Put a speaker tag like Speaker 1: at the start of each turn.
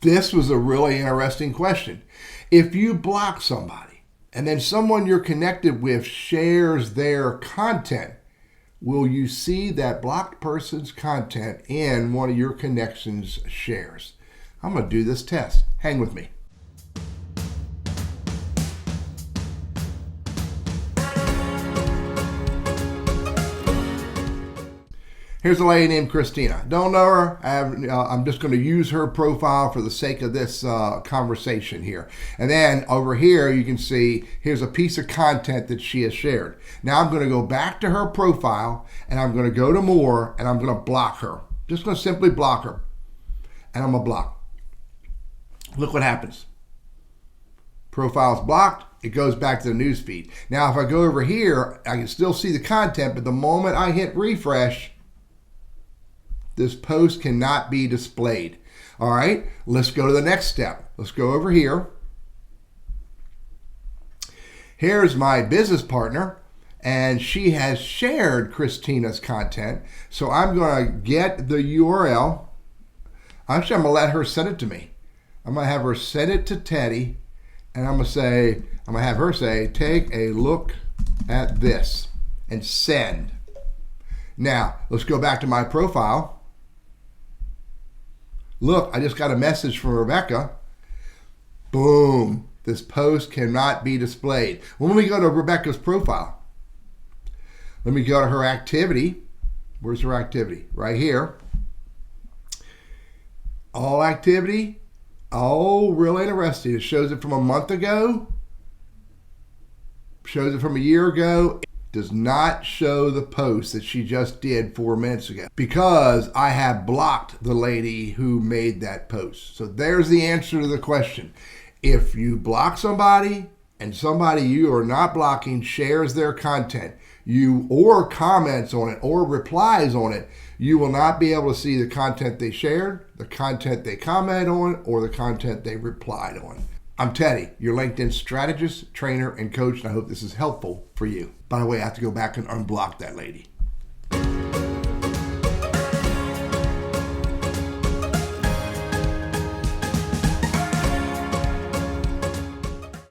Speaker 1: This was a really interesting question. If you block somebody and then someone you're connected with shares their content, will you see that blocked person's content in one of your connections' shares? I'm going to do this test. Hang with me. Here's a lady named Christina. Don't know her. I'm just going to use her profile for the sake of this conversation here. And then over here, you can see here's a piece of content that she has shared. Now I'm going to go back to her profile, and I'm going to go to more, and I'm going to block her. Just going to simply block her. And I'm going to block. Look what happens. Profile's blocked. It goes back to the news feed. Now, if I go over here, I can still see the content, but the moment I hit refresh, this post cannot be displayed. All right, let's go to the next step. Let's go over here. Here's my business partner, and she has shared Christina's content. So I'm going to get the URL. Actually, I'm going to let her send it to me. I'm going to have her send it to Teddy, and I'm going to have her say, take a look at this, and send. Now, let's go back to my profile. Look, I just got a message from Rebecca. Boom. This post cannot be displayed. When we go to Rebecca's profile, let me go to her activity. Where's her activity? Right here. All activity. Oh, really interesting. It shows it from a month ago. Shows it from a year ago. Does not show the post that she just did 4 minutes ago because I have blocked the lady who made that post. So there's the answer to the question. If you block somebody and somebody you are not blocking shares their content, or comments on it or replies on it, you will not be able to see the content they shared, the content they commented on, or the content they replied on. I'm Teddy, your LinkedIn strategist, trainer, and coach, and I hope this is helpful for you. By the way, I have to go back and unblock that lady.